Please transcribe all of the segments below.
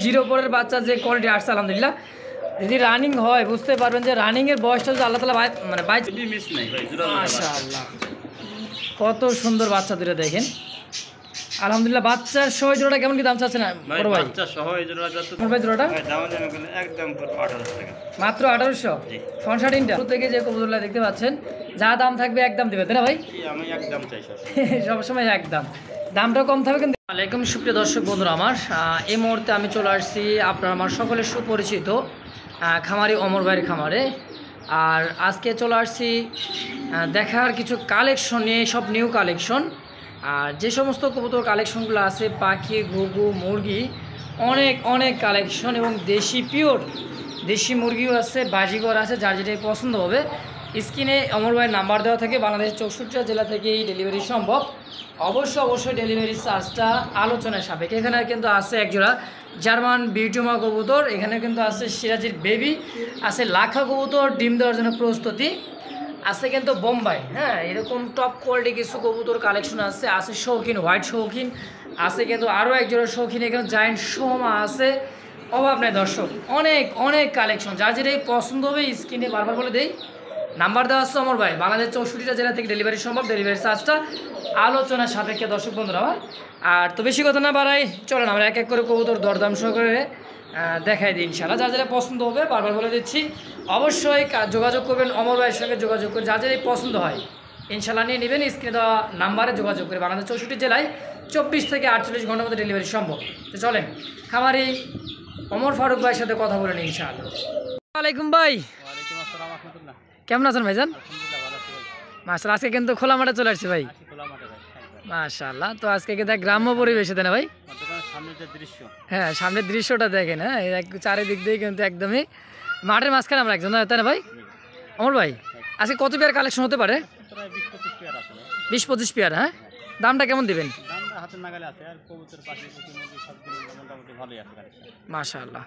Zero পরের বাচ্চা যে কোয়ালিটি আসছে আলহামদুলিল্লাহ, যদি রানিং হয় বুঝতে পারবেন যে রানিংয়ের বয়সটা যদি আল্লাহ তালা মানে মাশাআল্লাহ কত সুন্দর বাচ্চা দুটো দেখেন আলহামদুলিল্লাহ। বাচ্চার সহ জোড়াটা কেমন কি দাম চাচ্ছে না বড় ভাই? বাচ্চা সহ এই জোড়াটা একদম মাত্র 1800 ফোন শার্টিনটা থেকে যে কবুতরগুলো দেখতে পাচ্ছেন যা দাম থাকবে একদম দিবে তাই না ভাই? আমি একদম চাই সবসময় একদম, দামটা কম থাকবে কিন্তু। আলাইকুম সুপ্রিয় দর্শক বন্ধুরা আমার, এই মুহূর্তে আমি চলে আসছি আপনার আমার সকলের সুপরিচিত খামারি অমর ভাইয়ের খামারে। আর আজকে চলে আসছি দেখার কিছু কালেকশন নিয়ে, সব নিউ কালেকশন। আর যে সমস্ত কবুতর কালেকশনগুলো আছে পাখি ঘুঘু মুরগি অনেক অনেক কালেকশন, এবং দেশি পিওর দেশি মুরগিও আছে, বাজিঘর আছে, যার যেটাই পছন্দ হবে। স্ক্রিনে অমর ভাইয়ের নাম্বার দেওয়া থাকে, বাংলাদেশের 64টা জেলা থেকেই ডেলিভারি সম্ভব। অবশ্যই ডেলিভারি চার্জটা আলোচনার সাপেক্ষে। এখানে কিন্তু আছে একজোড়া জার্মান বিউটিমা কবুতর, এখানে কিন্তু আছে সিরাজির বেবি, আছে লাখা কবুতর ডিম দেওয়ার জন্য প্রস্তুতি, আছে কিন্তু বোম্বাই, হ্যাঁ এরকম টপ কোয়ালিটি কিছু কবুতর কালেকশন আছে। আছে শৌখিন হোয়াইট শৌখিন, আছে কিন্তু আরও একজোড়া শৌখিন, এখানে জায়েন্ট সোমা আছে, অভাব নেই দর্শক, অনেক অনেক কালেকশন। যার যেটাই পছন্দ হবে স্ক্রিনে বারবার বলে দেই নাম্বার দেওয়া আছে অমর ভাই, বাংলাদেশ 64টা জেলা থেকে ডেলিভারি সম্ভব, ডেলিভারি চার্জটা আলোচনার সাপেক্ষে দর্শক বন্ধুরা আমার। আর তো বেশি কথা না বাড়াই, চলেন আমরা এক এক করে কবুতর দরদাম সহকারে দেখাই দিই ইনশাআল্লাহ। যা যেটা পছন্দ হবে বারবার বলে দিচ্ছি, অবশ্যই যোগাযোগ করবেন অমর ভাইয়ের সঙ্গে, যোগাযোগ করে যা যেটাই পছন্দ হয় ইনশাআল্লাহ নিয়ে নেবেন। স্ক্রিনে দেওয়া নাম্বারে যোগাযোগ করে বাংলাদেশ 64 জেলায় 24 থেকে 48 ঘন্টার মধ্যে ডেলিভারি সম্ভব। তো চলেন খামারি অমর ফারুক ভাইয়ের সাথে কথা বলেন ইনশাআল্লাহ। ওয়ালাইকুম ভাই, কেমন আছেন ভাইজান? মাশাআল্লাহ, আজকে কিন্তু খোলা মাঠে চলে আসছি ভাই। মাশাআল্লাহ, তো আজকে কিন্তু গ্রাম্য পরিবেশে দেয় না ভাই? হ্যাঁ, সামনের দৃশ্যটা দেখেন, হ্যাঁ চারিদিক দিয়ে কিন্তু একদমই মাঠের মাঝখানে আমরা একজন, তাই না ভাই? অমর ভাই, আজকে কত পেয়ার কালেকশন হতে পারে? 20-25 পেয়ার। হ্যাঁ, দামটা কেমন দিবেন? মাশাআল্লাহ।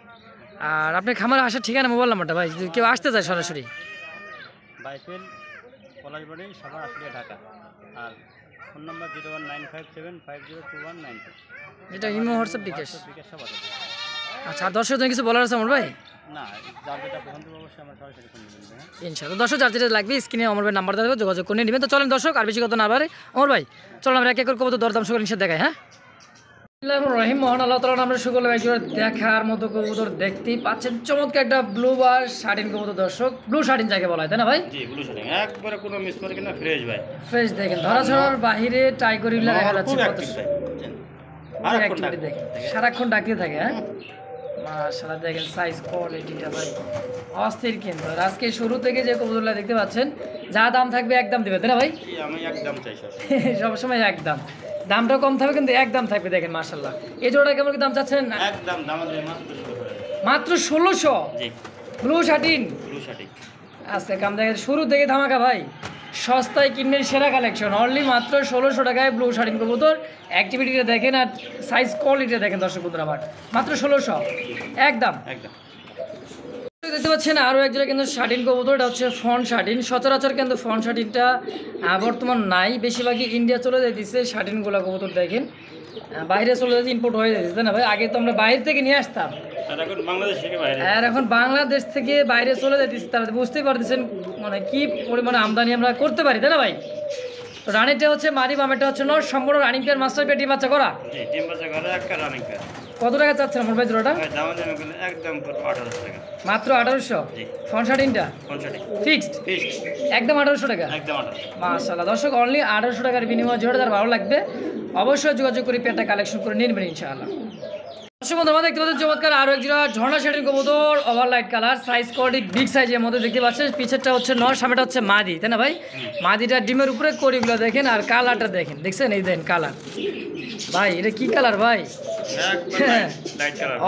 আর আপনি খামারে আসার ঠিকানা মোবাইল নাম্বারটা ভাই, যদি কেউ আসতে চায় সরাসরি? ঢাকা, আর ফোন নাম্বার 01957502192, যেটা ইমো হোয়াটসঅ্যাপ বিকাশ। আচ্ছা, আর দর্শকজন কিছু বলার আছে আমার ভাই? না, যার যেটা পছন্দ অবশ্যই আমরা সরাসরি ফোন দিবেন। ইনশাআল্লাহ দর্শক যার যেটা লাগবে স্ক্রিনে অমর ভাইয়ের নাম্বার দেওয়া যোগাযোগ করে নেবেন। তো চলেন দর্শক, আর বেশি কথা না বাড়ে অমর ভাই, চলেন আমরা এক এক করে কবুতর দরদাম সকল নিষেধ দেখাই। হ্যাঁ, রহিম মহান আল্লাহ তাআলা, আমরা সকলে একজোড়া দেখার মতো কবুতর দেখতেই পাচ্ছেন, চমৎকার একটা ব্লু বার শার্টিন কবুতর দর্শক, ব্লু শার্টিন যাকে বলা হয় তাই না ভাই? জি, ব্লু শার্টিন একবারে কোনো মিস করে কিনা ফ্রেশ ভাই, ফ্রেশ দেখেন, ধরাছড়ার বাহিরে টাইগরিলা দেখা যাচ্ছে, কত দেখেন সারাক্ষণ ডাকতে থাকে। হ্যাঁ মাশাআল্লাহ, দেখেন সাইজ কোয়ালিটিটা ভাই অস্থির। কিন্তু আজকে শুরু থেকে যে কবুতরগুলো দেখতে পাচ্ছেন যা দাম থাকবে একদম দিবে তাই না ভাই? আমি একদম চাই সবসময় একদম, দামটা কম থাকবে কিন্তু একদম থাকবে। দেখেন মাশাআল্লাহ, এই জোড়া কেমন কি দাম চাচ্ছেন? একদম দাম মাত্র 1600। জি, ব্লু শার্টিন। আজকে কাম দেখেন শুরু থেকে ধামাকা ভাই, সস্তায় কিনবেন সেরা কালেকশন, অনলি মাত্র 1600 টাকায় ব্লু শার্টিন কবুতর। অ্যাক্টিভিটিটা দেখেন আর সাইজ কোয়ালিটিটা দেখেন দর্শক বন্ধুরা আমার, মাত্র 1600 একদম। দেখতে পাচ্ছেন আরও একজোড়া কিন্তু শার্টিন কবুতর, এটা হচ্ছে ফন শার্টিন। সচরাচর কিন্তু ফন শার্টিনটা বর্তমান নাই, বেশিরভাগই ইন্ডিয়া চলে যাইতেছে শার্টিনগুলো কবুতর। দেখেন বাইরে চলে যাচ্ছে, ইম্পোর্ট হয়ে যাচ্ছে তাই না ভাই? আগে তো আমরা বাইরে থেকে নিয়ে আসতাম, আর এখন বাংলাদেশ থেকে বাইরে চলে যাইতেছে। তারা বুঝতেই পারতেছেন মানে কি পরিমাণে আমদানি আমরা করতে পারি তাই না ভাই? তো রানিংটা হচ্ছে মাদি, বামেরটা হচ্ছে নর, সম্পূর্ণ রানিং পেয়ার, মাস্টার পেয়ার, ডিম বাচ্চা করা। কত টাকা চাচ্ছেন আমার ভাই জোড়াটা? মাত্র 1800। ফন শার্টিনটা ফিক্সড একদম 1800 টাকা। মাশাআল্লাহ দর্শক, অনলি 1800 টাকার বিনিময়ে জোড়া যার ভালো লাগবে অবশ্যই যোগাযোগ করে পেয়ারটা কালেকশন করে নিয়ে নেবেন ইনশাআল্লাহ। দর্শক বন্ধু, দেখতে পাচ্ছেন চমৎকার আরও এক জোড়া ঝর্ণা শার্টিন কবুতর, over light colour, size quality big সাইজের মধ্যে দেখতে পাচ্ছেন। পিছেরটা হচ্ছে নর, সামনেটা হচ্ছে মাদি তাই না ভাই? মাদিটা ডিমের উপরে কড়িগুলো দেখেন, আর কালারটা দেখেন, দেখছেন এই দেন কালার ভাই, এটা কি কালার ভাই?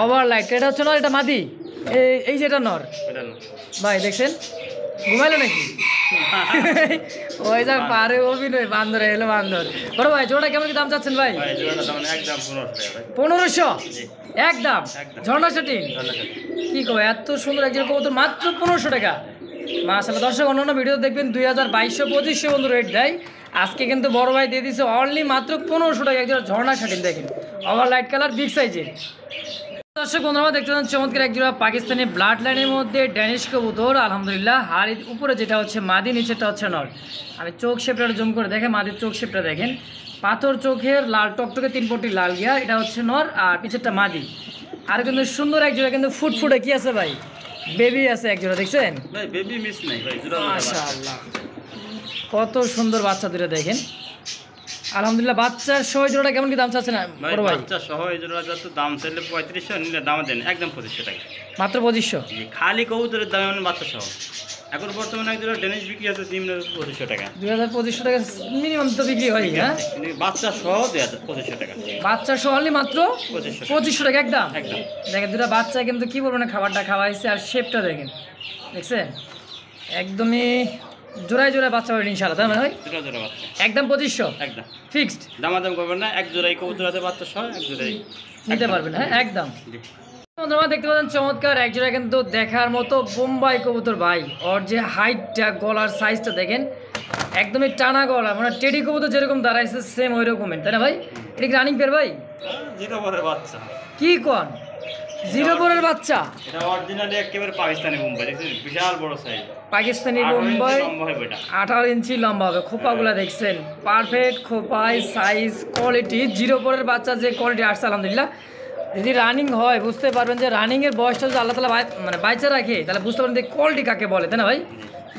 Over light. এটা হচ্ছে নর, এটা মাদি, এই যেটা নর ভাই, দেখছেন ঘুমাইলো নাকি? ওই যা পারে অভিনয়, বান্দর এলো বান্দর। বড় ভাই জোড়া কেমন কি দাম চাচ্ছেন ভাই? 1500 একদম। ঝর্ণা শার্টিন কি কবে এত সুন্দর একজন কবুতর মাত্র 1500 টাকা। মাশাআল্লাহ দর্শক, অন্যান্য ভিডিও দেখবেন 2200-2500 বন্ধু রেট দেয়, আজকে কিন্তু বড় ভাই দিয়ে দিচ্ছে অনলি মাত্র 1500 টাকা একজন ঝর্ণা শার্টিন। দেখেন ওভার লাইট কালার বিগ সাইজের। দর্শক বন্ধুরা দেখতে পাচ্ছেন চমৎকার এক জোড়া পাকিস্তানি ব্লাড লাইনের মধ্যে ড্যানিশ কবুতর আলহামদুলিল্লাহ। আর উপরে যেটা হচ্ছে মাদি, নিচেটা হচ্ছে নর। আমি চোখ শেপটা জুম করে দেখেন, মাদির চোখ শেপটা দেখেন, পাথর চোখের লাল টকটকে 3 পটি লাল গিয়া, এটা হচ্ছে নর আর পিছেরটা মাদি। আর কিন্তু সুন্দর এক জোড়া কিন্তু ফুটফুটে কি আছে ভাই, বেবি আছে এক জোড়া, দেখছেন ভাই বেবি মিস নাই ভাই, মাশাআল্লাহ কত সুন্দর বাচ্চা দুটো দেখেন আলহামদুলিল্লাহ। বাচ্চার সহ জোড়াটা কেমন কি দাম চাচ্ছেন ভাই? বড় ভাই বাচ্চা সহ এই জোড়া যত দাম চাইলে 3500, নিলে দাম দেন একদম 2500 টাকা। মাত্র 2500? খালি কবুতরের দাম মানে বাচ্চা সহ। এখন বর্তমানে এক জোড়া ডেনিশ বিক্রি আছে 2500 টাকা। 2500 টাকা মিনিমাম তো বিক্রি হয়। হ্যাঁ, কিন্তু বাচ্চা সহ 2500 টাকা। বাচ্চা সহ অনলি মাত্র 2500 টাকা একদম। একদম দেখেন দুটা বাচ্চা কিন্তু কি বলবো না, খাবারটা খাওয়াইছে আর শেপটা দেখেন, দেখছেন একদমই জোড়ায় জোড়ায় বাচ্চা পাবেন ইনশাআল্লাহ, তাই না ভাই? জোড়া জোড়া বাচ্চা একদম 2500 একদম ফিক্সড, দামাদাম করবেন না। এক জোড়াই কবুতর আছে বাচ্চা সহ, এক জোড়াই নিতে পারবেন। হ্যাঁ একদম। জি। বন্ধুরা দেখতে পাচ্ছেন চমৎকার এক জোড়া কিন্তু দেখার মতো বোম্বাই কবুতর ভাই। ওর যে হাইটটা, গলার সাইজটা দেখেন একদমই টানা গলা, মানে টেডি কবুতর যেরকম দাঁড়াইছে সেম ওই রকমের, তাই না ভাই? এটা কি রানিং পেয়ার ভাই? জিরো পরের বাচ্চা। কি কোন জিরো পরের বাচ্চা? এটা অরিজিনালি একেবারে পাকিস্তানি মুম্বাই, দেখছেন বিশাল বড় সাইজ। পাকিস্তানি বোম্বাই 18 ইঞ্চি লম্বা হবে। খোপাগুলা দেখছেন পারফেক্ট খোপাই, সাইজ, কোয়ালিটি। জিরো পরের বাচ্চা যে কোয়ালিটি আসছে আলহামদুলিল্লাহ। যদি রানিং হয় বুঝতে পারবেন যে রানিংয়ের বয়সটা যদি আল্লাহ তালা মানে বাইচা রাখে তাহলে বুঝতে পারবেন যে কোয়ালিটি কাকে বলে, তাই না ভাই?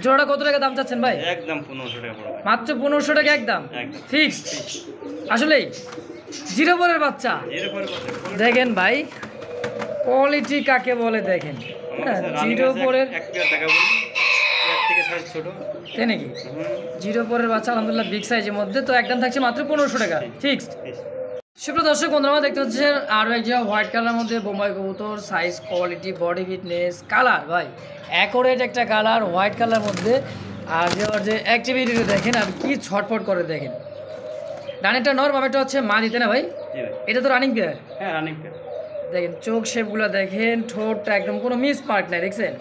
জোড়াটা কত টাকা দাম চাচ্ছেন ভাই? একদম 1500 টাকা পড়বে। মাত্র 1500 টাকা একদম একদম ফিক্সড। আসলেই জিরো পরের বাচ্চা জিরো পরের বাচ্চা। দেখেন ভাই কোয়ালিটি কাকে বলে দেখেন। হ্যাঁ, জিরো পরের এক পেয়ার দেখাবো, এর থেকে সাইজ ছোট। তাই নাকি? জিরো পরের বাচ্চা আলহামদুলিল্লাহ বিগ সাইজের মধ্যে, তো একদম থাকছে মাত্র 1500 টাকা ফিক্সড। সুপ্রিয় দর্শক বন্ধুরা দেখতে হচ্ছেন আরও এক জায়গা হোয়াইট কালারের মধ্যে বোম্বাই কবুতর। Size, quality, body fitness, colour ভাই অ্যাকোরেট একটা কালার হোয়াইট কালারের মধ্যে। আর যে ওর যে অ্যাক্টিভিটিটা দেখেন আর কি ছটফট করে দেখেন। ডানেরটা নর, বামেরটা হচ্ছে মা, দিতে না ভাই? জি ভাই। এটা তো রানিং পেয়ার। হ্যাঁ রানিং পেয়ার। দেখেন চোখ শেপগুলো দেখেন, ঠোঁটটা একদম কোনো মিস পার্ট নাই, দেখছেন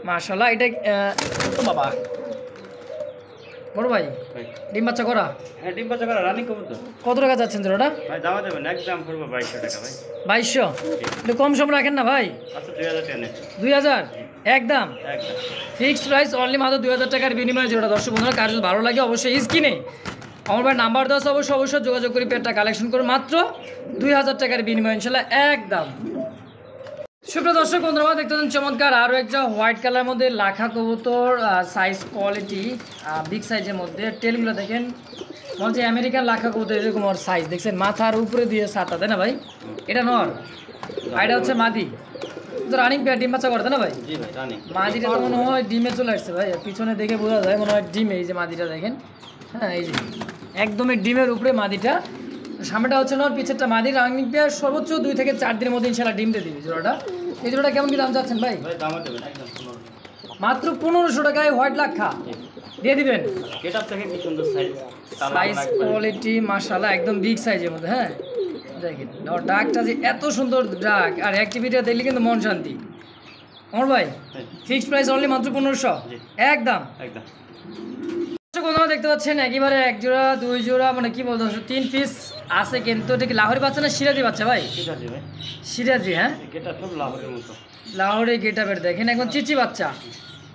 মাশাআল্লাহ। এটা ও বাবা বড় ভাই ভাই ডিম বাচ্চা করা? হ্যাঁ ডিম বাচ্চা করা রানিং কবুতর। কত টাকা যাচ্ছেন জোড়াটা? ভাই দামা দেবেন একদম পড়বে 2200 টাকা ভাই। 2200? একটু কম সম রাখেন না ভাই। আচ্ছা 2000 টাকা নেন। 2000 একদম একদম ফিক্সড প্রাইস অনলি মাত্র 2000 টাকার বিনিময়ে জোড়া। দর্শক বন্ধুরা কার যদি ভালো লাগে অবশ্যই স্ক্রিনে আমার ভাই নাম্বার 10 অবশ্যই যোগাযোগ করে পেয়ারটা কালেকশন করে মাত্র 2000 টাকার বিনিময়ে ইনশাল্লাহ একদম। সুপ্রিয় দর্শক বন্ধুরা দেখতে পাচ্ছেন চমৎকার আরও একটা হোয়াইট কালারের মধ্যে লাখা কবুতর। সাইজ, কোয়ালিটি বিগ সাইজের মধ্যে। টেলগুলো দেখেন মনে হচ্ছে আমেরিকান লাখা কবুতর, এরকম ওর সাইজ দেখছেন, মাথার উপরে দিয়ে সাতা, তাই না ভাই? এটা নর আর এটা হচ্ছে মাদি। তো রানিং পেয়ার, ডিম বাচ্চা করে, তাই না ভাই? জি ভাই রানিং। মাদিটা তো মনে হয় ডিমে চলে আসছে ভাই, পিছনে দেখে বোঝা যায় মনে হয় ডিমে। এই যে মাদিটা দেখেন, হ্যাঁ এই যে একদমই ডিমের উপরে মাদিটা। সামনেটা হচ্ছে নর, পিছেরটা মাদি। রানিং পেয়ার সর্বোচ্চ 2 থেকে 4 দিনের মধ্যে ইনশাল্লাহ ডিম দিয়ে দিবে জোড়াটা। এই জোড়াটা কেমন কি দাম চাচ্ছেন ভাই? ভাই দামা দেবেন একদম 1500। মাত্র 1500 টাকায় হোয়াইট লাখা দিয়ে দিবেন। গেটআপ থেকে কি সুন্দর সাইজ, সাইজ, কোয়ালিটি মাশাআল্লাহ একদম বিগ সাইজের মধ্যে। হ্যাঁ দেখেন ওর ডাকটা যে এত সুন্দর ডাক আর অ্যাক্টিভিটিটা দেখলে কিন্তু মন শান্তি। আমার ভাই ফিক্সড প্রাইস অনলি মাত্র 1500 একদম একদম। বন্ধুরা দেখতে পাচ্ছেন একেবারে এক জোড়া 2 জোড়া মানে কি বলতো 3 পিস আছে, কিন্তু এটা কি লাহোরি বাচ্চা না সিরাজি বাচ্চা ভাই? ঠিক আছে ভাই। সিরাজি, হ্যাঁ গেটআপ সব লাহোরের মতো। লাহোরি গেটাবের দেখেন একদম চিচি বাচ্চা।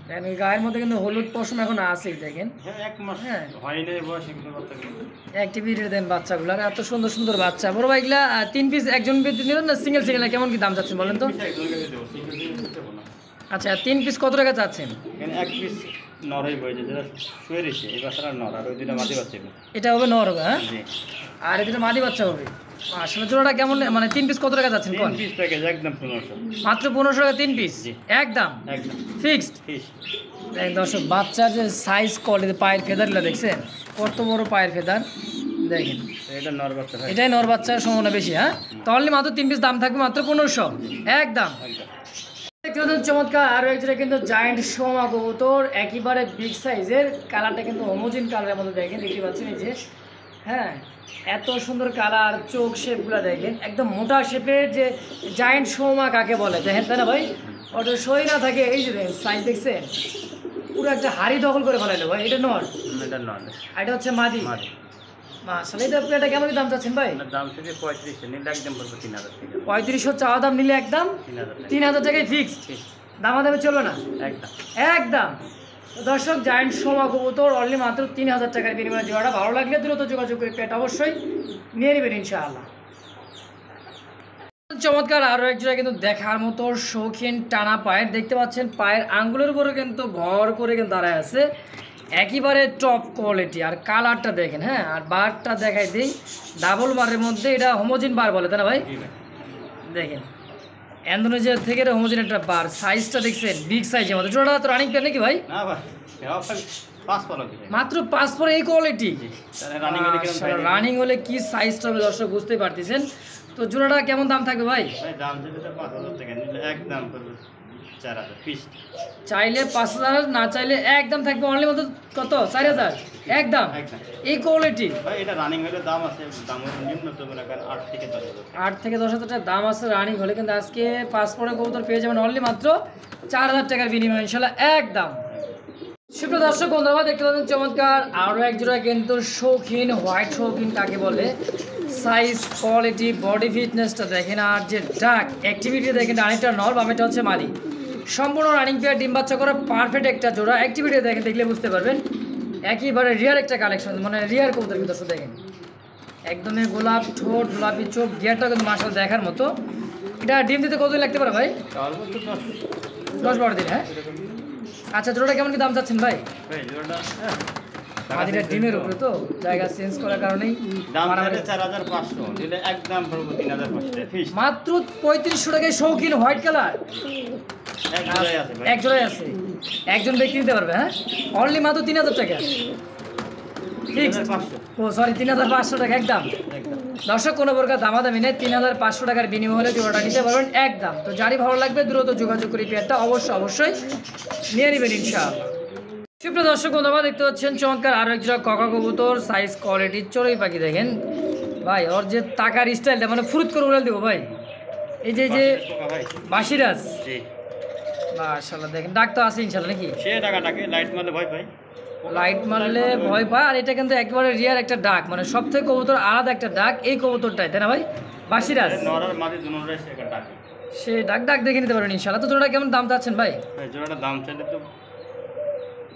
দেখেন ওই গায়ের মধ্যে কিন্তু হলুদ পশম এখন আছেই দেখেন। হ্যাঁ এক মাস হ্যাঁ হয়নি বয়স এগুলো বাচ্চাগুলো। অ্যাক্টিভিটি দেন বাচ্চাগুলো, আর এত সুন্দর সুন্দর বাচ্চা। বড় ভাই এগুলা 3 পিস একজন নিলেন না সিঙ্গেল সিঙ্গেল, কেমন কি দাম চাচ্ছেন বলেন তো? আচ্ছা 3 পিস কত টাকা চাচ্ছেন? এখানে এক পিস নরই বইছে, যেটা শুয়ে রয়েছে এই বাচ্চাটা নর, আর ওই দুটো মাদি বাচ্চা। এটা হবে নর হবে, হ্যাঁ জি। আর এই দুটো মাদি বাচ্চা হবে। আসলে জোড়াটা কেমন মানে 3 পিস কত টাকা চাচ্ছেন কোন? 3 পিস প্যাকেজ একদম 1500। মাত্র 1500 টাকা 3 পিস জি। একদম একদম ফিক্সড। পিস। দেখেন দর্শক বাচ্চার যে সাইজ, কোয়ালিটি, পায়ের ফেদারগুলো দেখছেন কত বড় পায়ের ফেদার দেখেন। এটা নর বাচ্চা ভাই। এটাই নর বাচ্চার সম্ভাবনা বেশি। হ্যাঁ তো অনলি মাত্র 3 পিস দাম থাকবে মাত্র 1500 একদম। একদম দেখতে পাচ্ছেন চমৎকার আরও একজোড়া কিন্তু জায়ান্ট সোমা কবুতর, একেবারে বিগ সাইজের। কালারটা কিন্তু হোমোজিন কালারের মধ্যে দেখেন, দেখতে পাচ্ছেন এই যে হ্যাঁ এত সুন্দর কালার। চোখ শেপগুলো দেখেন একদম মোটা শেপের, যে জায়ান্ট সোমা কাকে বলে দেখেন, তাই না ভাই? ওটা সই না থাকে, এই যে দেখেন সাইজ দেখছেন পুরো একটা হাড়ি দখল করে ফেলাইলো ভাই। এটা নর, এটা নর আর এটা হচ্ছে মাদি। মাদি। মাশাআল্লাহ, এটা আপনি এটা কেমন কি দাম চাচ্ছেন ভাই? আপনার দাম থেকে 35 নিলে একদম পড়বে 3000 টাকা। 3500 চাওয়া দাম, নিলে একদম 3000 টাকা 3000 টাকায় ফিক্সড। দামাদামি চলবে না একদম। একদম। তো দর্শক, জায়ান্ট সোমা কবুতর অনলি মাত্র 3000 টাকার বিনিময়ে জোড়াটা ভালো লাগলে দ্রুত যোগাযোগ করে পেট অবশ্যই নিয়ে নেবেন ইনশাআল্লাহ। চমৎকার আরও এক জোড়া কিন্তু দেখার মতো শৌখিন টানা পায়ের, দেখতে পাচ্ছেন পায়ের আঙ্গুলের উপরে কিন্তু ভর করে কিন্তু দাঁড়ায় আছে, একেবারে টপ কোয়ালিটি। আর কালারটা দেখেন, হ্যাঁ, আর বারটা দেখাই দিই, ডাবল বারের মধ্যে এটা হোমোজিন বার বলে তাই না ভাই? দেখেন ইন্দোনেশিয়া থেকে এটা হোমোজিন একটা বার, সাইজটা দেখছেন বিগ সাইজের মধ্যে। জোড়াটা তো রানিং পেয়ার নাকি ভাই? না ভাই, পাঁচ পড়া মাত্র 5 পরে এই কোয়ালিটি। রানিং হলে কিরকম পাই? রানিং হলে কি সাইজটা হবে দর্শক বুঝতে পারতেছেন। তো জোড়াটা কেমন দাম থাকবে ভাই? ভাই দাম যদি 5000 টাকা নিলে একদম পড়বে 4000 পিস। চাইলে 5000, না চাইলে একদম থাকবে অনলি মাত্র কত 4000 একদম। একদম। এই কোয়ালিটি ভাই এটা রানিং হলে দাম আছে, দাম নিম্ন তো মনে করেন 8 থেকে 10000। 8 থেকে 10,000 টাকা দাম আছে রানিং হলে, কিন্তু আজকে পাসপোর্টের কবুতর পেয়ে যাবেন অনলি মাত্র 4000 টাকার বিনিময়ে ইনশাল্লাহ একদম। সুপ্রিয় দর্শক বন্ধুরা, দেখতে পাচ্ছেন চমৎকার আরও এক জোড়া কিন্তু শৌখিন, হোয়াইট শৌখিন কাকে বলে, সাইজ কোয়ালিটি বডি ফিটনেসটা দেখেন, আর যে ডাক অ্যাক্টিভিটি দেখেন, রানিংটা নর বামেটা হচ্ছে মাদি, সম্পূর্ণ রানিং পেয়ার, ডিম বাচ্চা করা পারফেক্ট একটা জোড়া। অ্যাক্টিভিটি দেখেন, দেখলে বুঝতে পারবেন একেবারে রিয়ার একটা কালেকশন, মানে রিয়ার কবুতর কিন্তু দর্শক দেখেন, একদমই গোলাপ ঠোঁট, গোলাপি চোখ, গিয়ারটা কিন্তু মাশাআল্লাহ দেখার মতো। এটা ডিম দিতে কতদিন লাগতে পারে ভাই? 10-12 দিন। হ্যাঁ, আচ্ছা, জোড়াটা কেমন কি দাম চাচ্ছেন ভাই? ভাই জোড়াটা মাদিটা ডিমের উপরে তো জায়গা চেঞ্জ করার কারণেই দাম 4500 নিলে একদম পড়বে 3500 পিস। মাত্র 3500 টাকায় শৌখিন হোয়াইট কালার এক জোড়াই আছে ভাই। এক জোড়াই আছে, একজন ব্যক্তি নিতে পারবে। হ্যাঁ, অনলি মাত্র 3000 টাকা ফিক্সড। 3500 ও সরি, 3500 টাকা একদম। একদম। দর্শক, কোনো প্রকার দামাদামি নেই, 3500 টাকার বিনিময় হলে জোড়াটা নিতে পারবেন একদম। তো যারই ভালো লাগবে দ্রুত যোগাযোগ করে পেয়ারটা অবশ্যই নিয়ে নেবেন ইনশাআল্লাহ। সুপ্রিয় দর্শক বন্ধুরা, দেখতে পাচ্ছেন চমৎকার আরও এক জোড়া ককা কবুতর, সাইজ কোয়ালিটি চড়ুই পাখি দেখেন ভাই, ওর যে তাকার স্টাইলটা মানে ফুরুত করে উড়াল দেবো ভাই। এই যে পোকা ভাই। বাসিরাজ, জি। মাশাআল্লাহ দেখেন, ডাক তো আছে ইনশাআল্লাহ নাকি? সে টাকাটাকে লাইট মারলে ভয় পাই। লাইট মারলে ভয় পায়, আর এটা কিন্তু একেবারে রিয়ার একটা ডাক, মানে সব থেকে কবুতর আলাদা একটা ডাক এই কবুতরটাই, তাই না ভাই? বাসিরাজ নরার মাঝে দুনোটাই সে একটা টাকা। সে ডাক দেখে নিতে পারবেন ইনশাআল্লাহ। তো জোড়াটা কেমন দাম চাচ্ছেন ভাই? ভাই জোড়াটা দাম চাইলে তো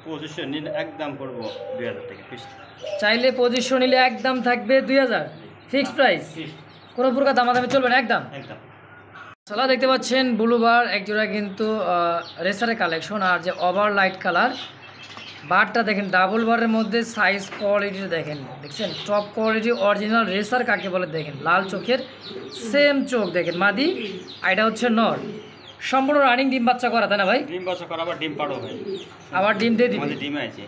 2500 নিলে একদম পড়বো 2000 টাকা পিস। চাইলে 2500 নিলে একদম থাকবে 2000 ফিক্সড প্রাইস, কোনো প্রকার দামাদামি চলবে না একদম। একদম। সালা দেখতে পাচ্ছেন ব্লুবার এক জোড়া কিন্তু রেসারের কালেকশন, আর যে ওভার লাইট কালার বারটা দেখেন, ডাবল বারের মধ্যে সাইজ কোয়ালিটি দেখেন, দেখছেন টপ কোয়ালিটি অরিজিনাল রেসার কাকে বলে দেখেন, লাল চোখের সেম চোখ দেখেন, মাদি আর এটা হচ্ছে নর, সম্পূর্ণ রানিং ডিম বাচ্চা করা তাই না ভাই? ডিম বাচ্চা করা আবার ডিম পাড়ো ভাই, আবার ডিম দিয়ে দিবে, আমাদের ডিম আছে।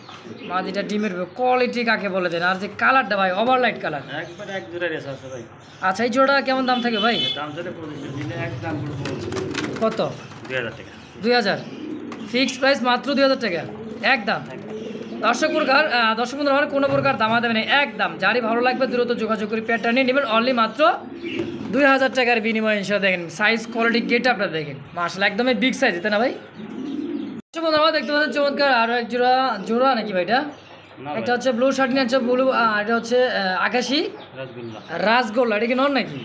মাদিটা ডিমের কোয়ালিটি কাকে বলে দেন, আর যে কালারটা ভাই ওভার লাইট কালার। একবার এক জোড়া রেস আছে ভাই। আচ্ছা, এই জোড়া কেমন দাম থাকে ভাই? দাম চাইলে 2500 নিলে একদম পড়বো কত? 2000 টাকা। 2000 ফিক্সড প্রাইস, মাত্র 2000 টাকা একদম। দর্শক বন্ধুরা, আমার কোনো প্রকার দামা দেবে না একদম। যারই ভালো লাগবে দ্রুত যোগাযোগ করে পেয়ারটা নিয়ে নেবেন অনলি মাত্র 2000 টাকার বিনিময়ে ইনশাআল্লাহ। দেখেন সাইজ কোয়ালিটি গেট আপটা দেখেন, মাশাআল্লাহ একদমই বিগ সাইজ, তাই না ভাই? দর্শক বন্ধুরা, দেখতে পাচ্ছেন চমৎকার আরও এক জোড়া নাকি ভাই? এটা একটা হচ্ছে ব্লু শার্টিন, হচ্ছে ব্লু, এটা হচ্ছে আকাশি রাসগোল্লা, এটা কি নর নাকি?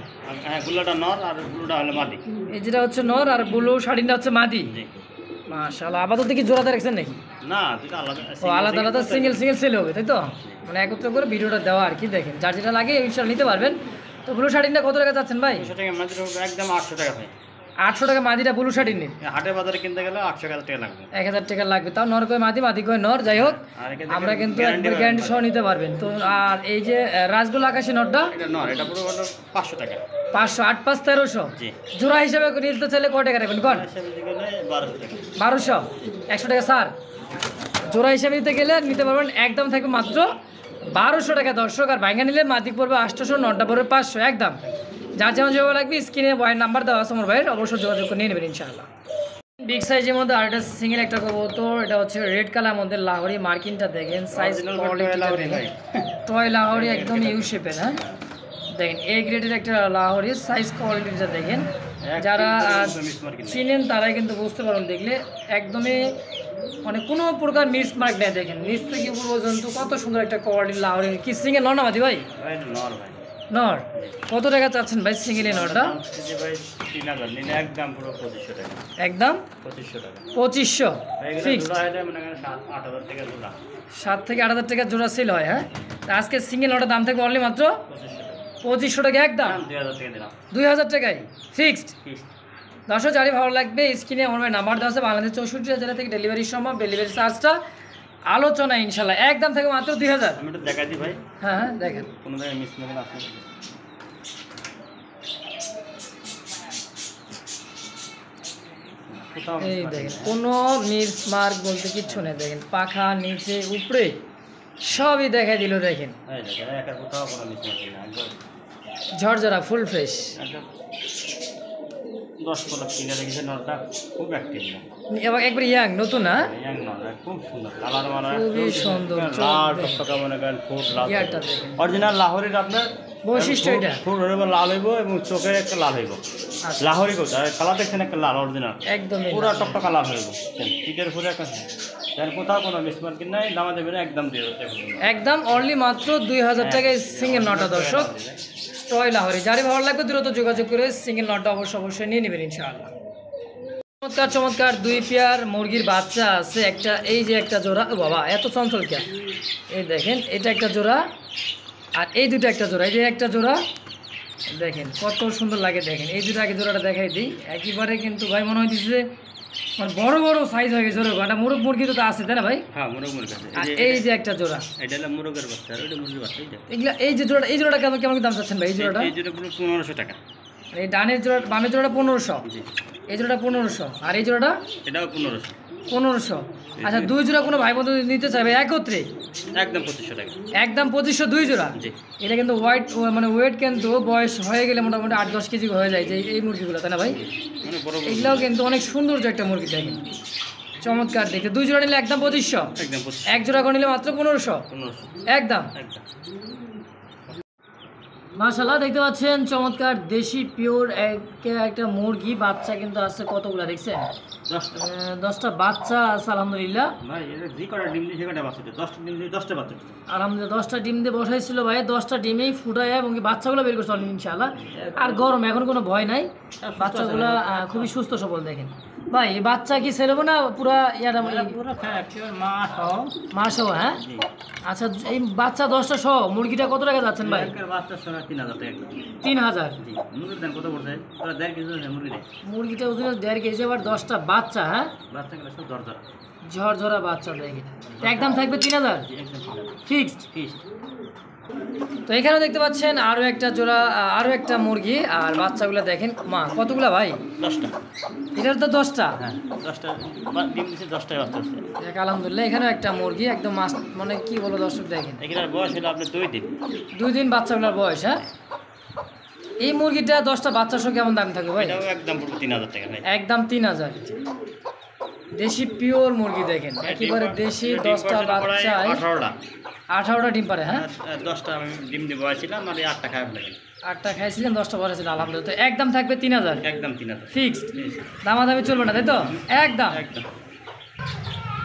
হ্যাঁ, গুল্লাটা নর আর ব্লুটা হলো মাদি। এই যেটা হচ্ছে নর আর ব্লু শার্টিনটা হচ্ছে মাদি। মাশাআল্লাহ, আপাতত কি জোড়াতে রাখছেন নাকি? না, দুটো আলাদা। ও আলাদা আলাদা সিঙ্গেল সেল হবে তাই তো, মানে একত্র করে ভিডিওটা দেওয়া আর কি। দেখেন যার যেটা লাগে ইনশাআল্লাহ নিতে পারবেন। তো ব্লু শার্টিনটা কত টাকা চাচ্ছেন ভাই? 200 টাকা মাদি, একদম 800 টাকা ভাই। 800 টাকা মাদিটা ব্লু শার্টিনের, হাটে বাজারে কিনতে গেলে 800 টাকা লাগবে। 1000 টাকা লাগবে, তাও নর কয় মাদি কয় নর, যাই হোক আমরা কিন্তু একবার গ্যারান্টি সহ নিতে পারবেন। তো আর এই যে রাসগোল্লা আকাশি নরটা, এটা নর, এটা পুরো হলো 500 টাকা। 500, 8 5 1300। জি। জোড়া হিসাবে নিতে চাইলে কয় টাকা রাখবেন কোন? হিসাবে দিতে গেলে 1200 টাকা। 1200, 100 টাকা স্যার। জোড়া হিসাবে নিতে গেলে নিতে পারবেন একদম থাকবে মাত্র 1200 টাকা দর্শক। আর ভাঙ্গা নিলে মাদিক পড়বে 800, নটা পড়বে 500 একদম। যার যেমন যেভাবে লাগবে স্ক্রিনে বয়ের নাম্বার দেওয়া আছে আমার ভাইয়ের, অবশ্যই যোগাযোগ করে নিয়ে নেবেন ইনশাআল্লাহ। বিগ সাইজের মধ্যে আর একটা সিঙ্গেল একটা কবুতর, এটা হচ্ছে রেড কালার মধ্যে লাহোরি, মার্কিনটা দেখেন, সাইজ কোয়ালিটিটা দেখেন, টয় লাহোরি একদম ইউ শেপের। হ্যাঁ দেখেন, এ গ্রেডের একটা লাহোরি, সাইজ কোয়ালিটিটা দেখেন, যারা মিস মার্কিং চিনেন তারাই কিন্তু বুঝতে পারেন, দেখলে একদমই মানে কোনো প্রকার মিস মার্ক নেই। দেখেন নিচ থেকে উপর পর্যন্ত কত সুন্দর একটা কোয়ালিটি লাহোরের। কি সিঙ্গেল নর না ভাই? ভাই নর ভাই। নর কত টাকা চাচ্ছেন ভাই সিঙ্গেল এই নরটা? ভাই 3000 নিলে একদম পুরো 2500 টাকা। একদম 2500 টাকা। 2500 ফিক্সড। জোড়া হলে মানে 7-8000 টাকা জোড়া। 7 থেকে 8,000 টাকা জোড়া সেল হয়। হ্যাঁ, তা আজকে সিঙ্গেল নরটার দাম থাকবে অনলি মাত্র 2500 টাকা। একদম 2000 টাকা দিলাম। 2000 টাকায় ফিক্সড। দর্শক যারই ভালো লাগবে স্ক্রিনে আমার নাম্বার দেওয়া আছে, বাংলাদেশ 64 জেলা থেকে ডেলিভারি সম্ভব। ডেলিভারি চার্জটা আলোচনা ইনশাল্লাহ একদম থেকে মাত্র 2000। আমি একটু দেখাই দিই ভাই। হ্যাঁ হ্যাঁ দেখেন, কোনো জায়গায় মিস মার্কিং আছে? এই দেখেন কোনো মিস মার্ক বলতে কিচ্ছু নেই। দেখেন পাখা নিচে উপরে সবই দেখাই দিল। দেখেন এই দেখেন একা কোথাও কোনো মিস মার্কিং না, একদম ঝরঝরা ফুল ফ্রেশ। একদম 10-15 কিলো দেখেছে নরটা, খুব অ্যাক্টিভ না। এবং একবার ইয়াং নতুন না, ইয়াং নর, খুব সুন্দর কালার মারা, খুবই সুন্দর। লাল টকটকা মনে করেন ফুট লাল। ইয়ারটা দেখেন অরিজিনাল লাহোরের আপনার বৈশিষ্ট্য এটা। ফুট হইব লাল হইব এবং চোখে একটা লাল হইব। লাহোরি কথা কালার দেখছেন একটা লাল অরিজিনাল একদমই পুরো টকটকা লাল হইব। টিকের পুরো একটা দেন কোথাও কোনো মিস মার্কিং নাই। দামা দেবেন একদম 2000 টাকা। একদম অনলি মাত্র 2000 টাকায় সিঙ্গেল নটা। দর্শক টয় লাহোরি যারই ভালো লাগবে দ্রুত যোগাযোগ করে সিঙ্গেল নটটা অবশ্যই নিয়ে নেবেন ইনশাআল্লাহ। চমৎকার চমৎকার 2 পেয়ার মুরগির বাচ্চা আছে। একটা এই যে একটা জোড়া, ও বাবা এত চঞ্চল কে! এই দেখেন এটা একটা জোড়া, আর এই দুটো একটা জোড়া। এই যে একটা জোড়া দেখেন কত সুন্দর লাগে। দেখেন এই দুটো আগে জোড়াটা দেখাই দিই। একেবারে কিন্তু ভাই মনে হইতেছে যে মানে বড় বড় সাইজ হয়ে গেছে। ওটা মুরগ মুরগি তো আছে তাই না ভাই? হ্যাঁ মুরগ মুরগি আছে। আর এই যে একটা জোড়া, এটা হলো মুরগের বাচ্চা, আর ওটা মুরগির বাচ্চা। এইটা এগুলা এই যে জোড়াটা, এই জোড়াটা কেমন কেমন দাম চাচ্ছেন ভাই? এই জোড়াটা এই জোড়া পুরো 1500 টাকা। এই ডানের জোড়া বামের জোড়াটা 1500, জি এই জোড়াটা 1500, আর এই জোড়াটা এটাও 1500। 1500। আচ্ছা দুই জোড়া কোনো ভাই বন্ধু নিতে চাইবে একত্রে একদম 2500 টাকা। একদম 2500 দুই জোড়া। জি এটা কিন্তু মানে ওয়েট কিন্তু বয়স হয়ে গেলে মোটামুটি 8-10 কেজি হয়ে যায় যে এই মুরগিগুলো, তাই না ভাই? মানে বড় বড় এগুলাও কিন্তু অনেক সৌন্দর্য একটা মুরগি। দেখেন চমৎকার দেখতে। দুই জোড়া নিলে একদম 2500, একদম 2500। এক জোড়া করে নিলে মাত্র 1500 একদম। একদম মাশাআল্লাহ দেখতে পাচ্ছেন চমৎকার দেশি পিওর একটা মুরগি বাচ্চা কিন্তু আছে কতগুলা দেখছেন? 10টা 10টা বাচ্চা আছে আলহামদুলিল্লাহ। ভাই এটা যে কটা ডিম দিয়ে সে কটা বাচ্চা দেয়। 10টা ডিম দিয়ে 10টা বাচ্চা দেয়। আলহামদুলিল্লাহ 10টা ডিম দিয়ে বসাইছিল ভাই, 10টা ডিমেই ফুটায় এবং কি বাচ্চাগুলো বের করছে ইনশাআল্লাহ। আর গরম এখন কোনো ভয় নাই, বাচ্চাগুলো খুবই সুস্থ সবল। দেখেন ভাই এই বাচ্চা কি ছেড়ে না পুরা ইয়ার পুরো ফ্যাক্টরি মা সহ মা সহ? হ্যাঁ আচ্ছা এই বাচ্চা 10টা সহ মুরগিটা কত টাকা যাচ্ছেন ভাই? এর বাচ্চা সহ 3000 টাকা। 3000। জি মুরগির দাম কত পড়ছে? পুরো 1.5 কেজি আছে মুরগি। মুরগিটা ওজন 1.5 কেজি, আবার 10টা বাচ্চা। হ্যাঁ বাচ্চাগুলো সব দরজা ঝরঝরা বাচ্চা। দেখেন একদম থাকবে 3000 জি একদম ফিক্সড। ফিক্সড। তো এখানেও দেখতে পাচ্ছেন আরও একটা জোড়া, আরও একটা মুরগি। আর বাচ্চাগুলো দেখেন মা কতগুলা ভাই? 10টা। এটার তো 10টা। হ্যাঁ 10টা ডিম দিছে, 10টায় বাচ্চা আছে। দেখ আলহামদুলিল্লাহ এখানেও একটা মুরগি একদম মানে কি বলো দর্শক দেখেন এখানে বয়স হলো আপনার 2 দিন। 2 দিন বাচ্চাগুলোর বয়স। হ্যাঁ এই মুরগিটা 10টা বাচ্চা সহ কেমন দাম থাকবে ভাই? এটাও একদম পুরো 3000 টাকা ভাই। একদম 3000। দেশি পিওর মুরগি দেখেন একেবারে দেশি। 10টা বাচ্চায় 18টা ডিম পারে। হ্যাঁ 10টা আমি ডিম দিয়ে বয়েছিলাম আর 8টা খাই আপনাকে। 8টা খাইছিলেন 10টা বলেছিলেন আলহামদুলিল্লাহ। তো একদম থাকবে 3000 একদম 3000 ফিক্সড। দামাদামি চলবে না তাই তো? একদম। একদম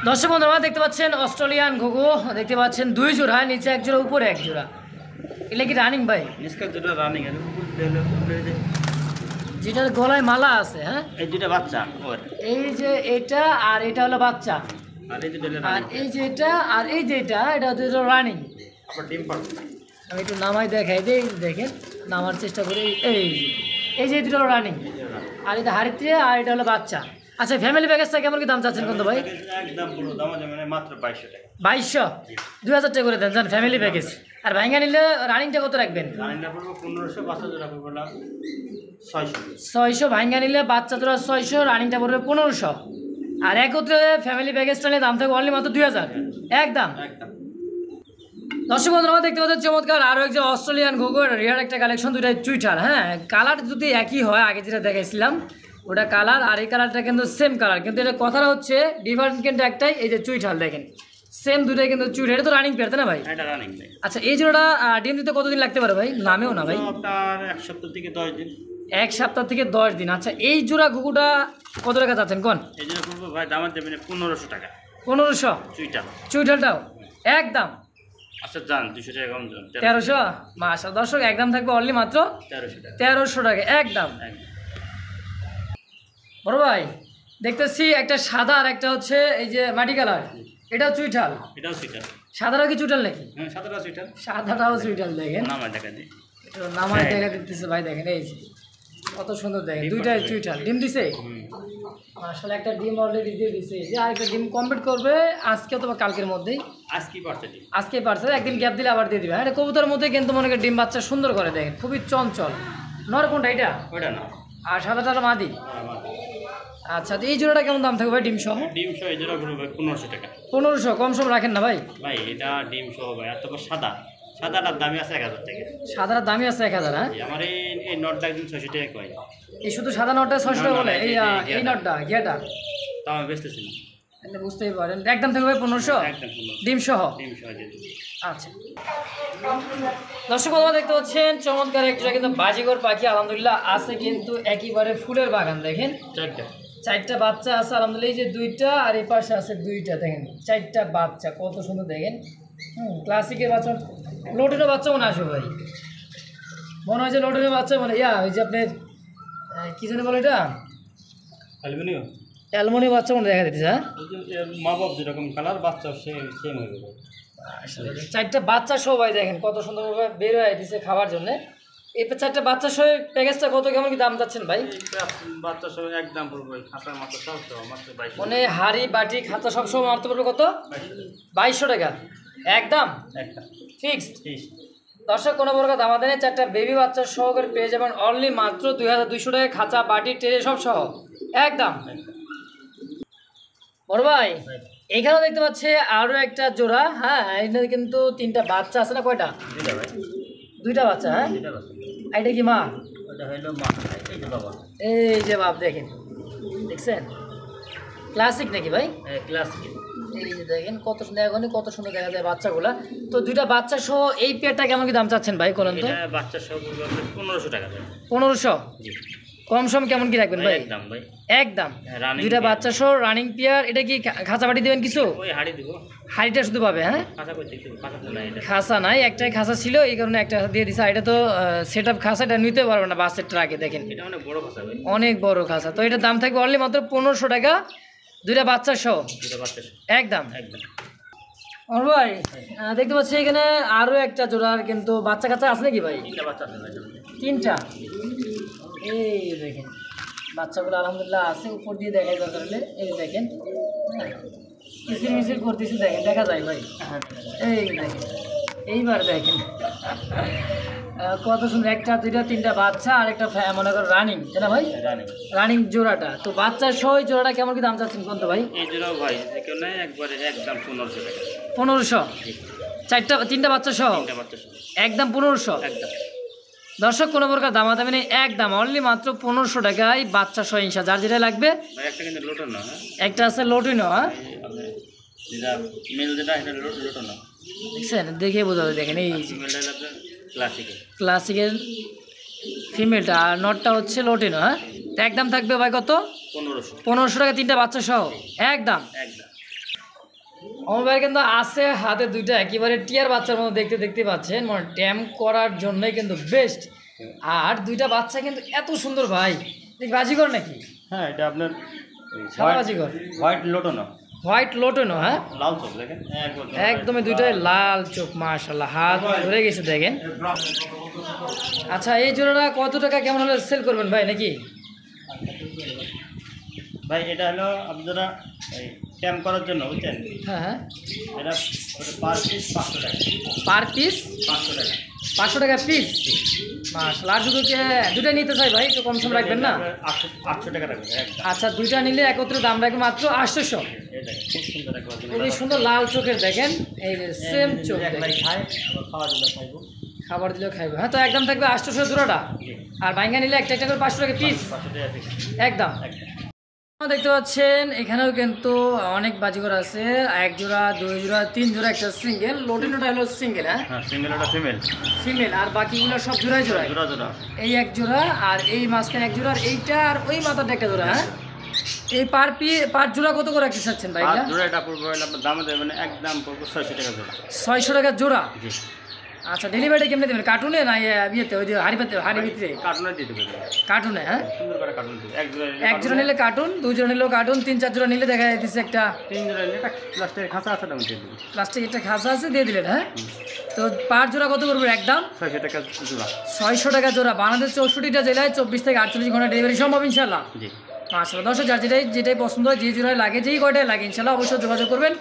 দর্শক বন্ধুরা দেখতে পাচ্ছেন অস্ট্রেলিয়ান ঘুঘু দেখতে পাচ্ছেন 2 জোড়া, নিচে 1 জোড়া উপরে 1 জোড়া। এগুলা কি রানিং ভাই? इसका যেটা রানিং আছে যেটার গলায় মালা আছে। হ্যাঁ এই দুটো বাচ্চা ওর, এই যে এটা আর এটা হলো বাচ্চা, আর এই দুটো আর এই যে এটা আর এই যে এটা হচ্ছে রানিং। আবার ডিম পাড়ে। আমি একটু নামাই দেখাই দিই, দেখেন নামার চেষ্টা করি। এই যে দুটো রানিং, আর এটা হারিত্রে, আর এটা হলো বাচ্চা। আচ্ছা ফ্যামিলি প্যাকেজটা কেমন কি দাম চাচ্ছেন কিন্তু ভাই? একদম পুরো দাম আছে মানে মাত্র 2200 টাকা। 2200, 2000 টাকা করে দেন জান ফ্যামিলি প্যাকেজ। আর ভাইঙ্গা নিলে রানিংটা কত রাখবেন? রানিংটা পড়বে 1500, বাচ্চা জোড়া পড়বে না 600। 600 ভাইঙ্গা নিলে বাচ্চা জোড়া 600, রানিংটা পড়বে 1500। আর একত্রে ফ্যামিলি প্যাকেজটা নিলে দাম থাকবে অনলি মাত্র 2000 একদম। একদম দর্শক বন্ধুরা দেখতে পাচ্ছেন চমৎকার আরও একজন অস্ট্রেলিয়ান ঘুঘু, রিয়ার একটা কালেকশন, দুইটাই চুইটার। হ্যাঁ কালার যদি একই হয়, আগে যেটা দেখাইছিলাম ওটা কালার, আর এই কালারটা কিন্তু সেম কালার, কিন্তু এটা কথাটা হচ্ছে ডিফারেন্ট কিন্তু একটাই, এই যে চুইঠাল দেখেন সেম দুটাই কিন্তু চুইঠাল। এটা তো রানিং পেয়ার তাই না ভাই? এটা রানিং ভাই। আচ্ছা এই জোড়াটা ডিম দিতে কতদিন লাগতে পারে ভাই? নামেও না ভাই। আপনার 1 সপ্তাহ থেকে 10 দিন। 1 সপ্তাহ থেকে 10 দিন। আচ্ছা এই জোড়া ঘুঘুটা কত টাকা চাচ্ছেন কোন? এই জন্য করবো ভাই দামের দেবেন 1500 টাকা। 1500? চুইটা চুইটালটাও একদম আচ্ছা যান 200 টাকা কম যান 1300। মাশাআল্লাহ দর্শক একদম থাকবে অনলি মাত্র 1300 টাকা। 1300 টাকা একদম। বড় ভাই দেখতেছি একটা সাদা আর একটা হচ্ছে এই যে মাটি কালার, এটাও চুইঠাল। এটাও চুইটা। সাদাটা কি চুইঠাল নাকি? হ্যাঁ সাদাটা চুইটা। সাদাটাও চুইঠাল দেখেন, নাম দেখা দিই। এটা নামায় দেখা দিতেছে ভাই, দেখেন এই যে কত সুন্দর দেখেন, দুইটাই চুইঠাল। ডিম দিছে আসলে, একটা ডিম অলরেডি দিয়ে দিছে, যে আরেকটা ডিম কমপ্লিট করবে আজকে অথবা কালকের মধ্যেই। আজকেই পারছে ডিম, আজকেই পারছে, একদিন গ্যাপ দিলে আবার দিয়ে দিবে। হ্যাঁ কবুতরের মধ্যে কিন্তু মনে করেন ডিম বাচ্চা সুন্দর করে, দেখেন খুবই চঞ্চল। নর কোনটা এটা? ওইটা না, আর সাদাটা মাদি। আচ্ছা তো এই জোড়াটা কেমন দাম থাকবে ভাই ডিম সহ? ডিম সহ এই জোড়া করবো ভাই 1500 টাকা। 1500? কম সম রাখেন না ভাই? ভাই এটা ডিম সহ ভাই। আর তারপর সাদাটার দামই আছে 1000 টাকা। সাদাটার দামই আছে 1000? হ্যাঁ আমার এই নটটা একদম 600 টাকা কয়। এই শুধু সাদা নটটা 600 টাকা বলে? এই নটটা গিয়াটা তাও আমি বেচতেছি না। তাহলে বুঝতেই পারেন একদম থাকবে 1500 একদম 1500 ডিম সহ। ডিম সহ দিয়ে দিই। আচ্ছা দর্শক বন্ধুরা দেখতে পাচ্ছেন চমৎকার একটা কিন্তু বাজিগর পাখি আলহামদুলিল্লাহ আছে, কিন্তু একেবারে ফুলের বাগান। দেখেন চারটা বাচ্চা আছে আলহামদুলিল্লাহ, এই যে দুইটা আর এই পাশে আছে দুইটা, দেখেন চারটা বাচ্চা কত সুন্দর দেখেন। ক্লাসিকের বাচ্চা, লোটেনের বাচ্চা মনে আসবে ভাই, মনে হয় যে লোটেনের বাচ্চা মানে ওই যে আপনার কি জানি বলে এটা, অ্যালুমিনিয়াম অ্যালমোনিয়াম বাচ্চা মনে দেখা দিতেছে। হ্যাঁ মা বাপ যেরকম কালার বাচ্চা সেম হয়ে যাবে। চারটা বাচ্চা সহ ভাই দেখেন কত সুন্দরভাবে বের হয়ে দিচ্ছে খাবার জন্য। এই চারটা বাচ্চা সহ প্যাকেজটা কত কেমন কি দাম যাচ্ছেন ভাই? বাচ্চা সহ একদম পড়বে খাঁচার মাত্র সব মাত্র 2200। মানে হাড়ি বাটি খাঁচা সব সময় মারতে পারবে কত? 2200 টাকা একদম ফিক্সড। দর্শক কোনো প্রকার দামাদানি চারটা বেবি বাচ্চা সহ করে পেয়ে যাবেন অনলি মাত্র 2200 টাকা, খাঁচা বাটি ট্রে সব সহ একদম। বড় ভাই এখানেও দেখতে পাচ্ছি আরও একটা জোড়া। হ্যাঁ এটা কিন্তু 3টা বাচ্চা আছে না? কয়টা? 2টা বাচ্চা। হ্যাঁ এটা কি মা? এই যে বাপ দেখেন, দেখছেন ক্লাসিক নাকি ভাই? ক্লাসিক। এই যে দেখেন কত সুন্দর, এখনই কত সুন্দর দেখা যায় বাচ্চাগুলা। তো 2টা বাচ্চা সহ এই পেয়ারটা কেমন কি দাম চাচ্ছেন ভাই? বলেন তো। বাচ্চা সহ 1500 টাকা। 1500? কম সম কেমন কি রাখবেন ভাই? একদম ভাই একদম। 2টা বাচ্চা সহ রানিং পেয়ার। এটা কি খাঁচা বাটি দেবেন কিছু? ওই হাড়ি দিব, হাড়িটা শুধু পাবে। হ্যাঁ খাঁচা নাই, একটাই খাঁচা ছিল এই কারণে একটা দিয়ে দিছে। এটা তো সেট আপ খাঁচাটা নিতে পারবে না বাসের ট্রাকে, দেখেন এটা অনেক বড় খাঁচা ভাই, অনেক বড় খাঁচা। তো এটার দাম থাকবে অনলি মাত্র 1500 টাকা 2টা বাচ্চা সহ একদম। ভাই দেখতে পাচ্ছি এখানে আরো একটা জোড়ার কিন্তু বাচ্চা কাচ্চা আছে নাকি ভাই? 3টা। এই দেখেন বাচ্চাগুলো আলহামদুলিল্লাহ আছে, উপর দিয়ে দেখাই দরকার হলে। এই দেখেন কিসির মিসির করতেছি, দেখেন দেখা যায় ভাই। এই দেখেন এইবার দেখেন কত সুন্দর, 1টা 2টা 3টা বাচ্চা আর একটা মনে করো রানিং, তাই না ভাই? রানিং জোড়াটা। তো বাচ্চার সহ জোড়াটা কেমন কি দাম চাচ্ছেন কোন তো ভাই? এই জোড়াও ভাই একবারে একদম 1500 টাকা। 1500? 3টা বাচ্চা সহ একদম 1500 একদম। দর্শক কোনো প্রকার দামাদামি নেই, একদম অনলি মাত্র 1500 টাকায় বাচ্চা সহ ইনশা। যার যেটা লাগবে। একটা কিন্তু লোটন না, একটা আছে লোটিনো। হ্যাঁ যেটা মেল যেটা এটা লোটন না, দেখছেন দেখে বোঝা যায়। দেখেন এই ক্লাসিকের ফিমেলটা, আর নটটা হচ্ছে লোটিনো। হ্যাঁ তো একদম থাকবে ভাই কত? 1500 টাকা 3টা বাচ্চা সহ একদম। আমার ভাই কিন্তু আছে হাতে 2টা একেবারে টিয়ার বাচ্চার মতো দেখতে পাচ্ছেন, মানে ট্যাম করার জন্যই কিন্তু বেস্ট। আর 2টা বাচ্চা কিন্তু এত সুন্দর ভাই, বাজিগর নাকি? হ্যাঁ এটা আপনার সাদা বাজিগর, হোয়াইট লোটন। হোয়াইট লোটনো। হ্যাঁ লাল চোখ দেখেন একদমই, 2টাই লাল চোখ মাশাআল্লাহ, হাত ধরে গেছে দেখেন। আচ্ছা এই জোড়াটা কত টাকা কেমন হলে সেল করবেন ভাই নাকি? ভাই এটা হলো আপনারা ক্যাম্প করার জন্য, বুঝছেন? হ্যাঁ হ্যাঁ এটা পার পিস 500 টাকা। পার পিস 500 টাকা? 500 টাকা পিস মাশাআল্লাহ। আর দুটো নিতে চাই ভাই একটু কম সম রাখবেন না? 800 টাকা রাখবেন। আচ্ছা 2টা নিলে একত্রে দাম রাখবে মাত্র 800। খুবই সুন্দর লাল চোখের দেখেন, এই যে সেম চোখ খাবার দিলেও খাইবে। হ্যাঁ তো একদম থাকবে 800 জোড়াটা। আর বাইঙ্গা নিলে একটা করে 500 টাকা পিস একদম। দেখতে পাচ্ছেন এখানেও কিন্তু অনেক বাজিঘর আছে, 1 জোড়া 2 জোড়া 3 জোড়া, একটা সিঙ্গেল লোটিনোটা হলো সিঙ্গেল। হ্যাঁ সিঙ্গেল একটা ফিমেল। ফিমেল আর বাকিগুলো সব জোড়ায় জোড়ায়। জোড়া জোড়া। এই 1 জোড়া আর এই মাঝখানে 1 জোড়া আর এইটা আর ওই মাথাটা একটা জোড়া। হ্যাঁ এই পার জোড়া কত করে রাখতে চাচ্ছেন ভাই? আর জোড়াটা পড়বে আপনার দামে দেবেন একদম পড়বে 600 টাকা জোড়া। 600 টাকা জোড়া। জি। আচ্ছা ডেলিভারি কেমনে দেবেন? কার্টুনে না ইয়েতে ওই যে হাড়ি ভিতরে? কার্টুনে দিয়ে দেবেন। কার্টুনে। হ্যাঁ সুন্দর করে কার্টুন দিবেন। এক জোড়া নিলে কার্টুন, 2 জোড়া নিলেও কার্টুন, 3-4 জোড়া নিলে দেখা যাচ্ছে একটা 3 জোড়া নিলে একটা প্লাস্টিকের খাঁচা আছে দাম দিয়ে দেবেন। প্লাস্টিক একটা খাঁচা আছে দিয়ে দিলেন। হ্যাঁ তো পার জোড়া কত করবে একদম? 600 টাকা জোড়া। 600 টাকা জোড়া। বাংলাদেশ 64টা জেলায় 24 থেকে 48 ঘন্টা ডেলিভারি সম্ভব ইনশাল্লাহ। জি। মাশাআল্লাহ। দর্শক যার যেটাই পছন্দ হয়, যে জোড়ায় লাগে, যেই কয়টায় লাগে ইনশাল্লাহ অবশ্যই যোগাযোগ করবেন।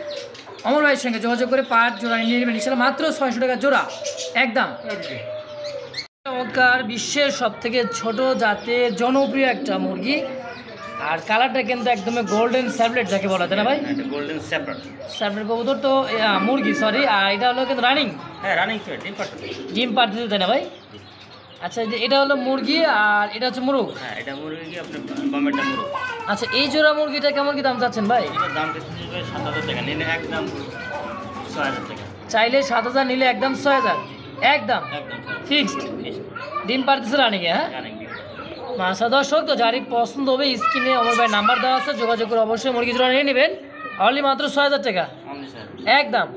অমর ভাইয়ের সঙ্গে যোগাযোগ করে পার জোড়া নিয়ে নেবেন ইনশাল্লাহ, মাত্র 600 টাকা জোড়া একদম। চমৎকার, বিশ্বের সব থেকে ছোট জাতের জনপ্রিয় একটা মুরগি, আর কালারটা কিন্তু একদমই গোল্ডেন স্যাবলেট যাকে বলা যায় না ভাই? এটা গোল্ডেন স্যাপার। স্যাবলেট কবুতর তো মুরগি, সরি। আর এটা হলো কিন্তু রানিং। হ্যাঁ রানিং তো ডিম পাড়তে। ডিম পাড়তে তাই না ভাই? আচ্ছা এটা হলো মুরগি আর এটা হচ্ছে মুরগ। হ্যাঁ এটা মুরগি কি আপনি বামেরটা মুরগ। আচ্ছা এই জোড়া মুরগিটা কেমন কি দাম চাচ্ছেন ভাই? এটার দাম দিতে 7000 টাকা, নিলে একদম 6000 টাকা। চাইলে 7000, নিলে একদম 6000 একদম একদম ফিক্সড। ডিম পারতেছে রানিংয়ে। হ্যাঁ রানিং ডিম। মাসা দর্শক, তো যারই পছন্দ হবে স্ক্রিনে অমর ভাই নাম্বার দেওয়া আছে, যোগাযোগ করে অবশ্যই মুরগি জোড়া নিয়ে নেবেন। অনলি মাত্র 6000 টাকা অনলি স্যার। একদম।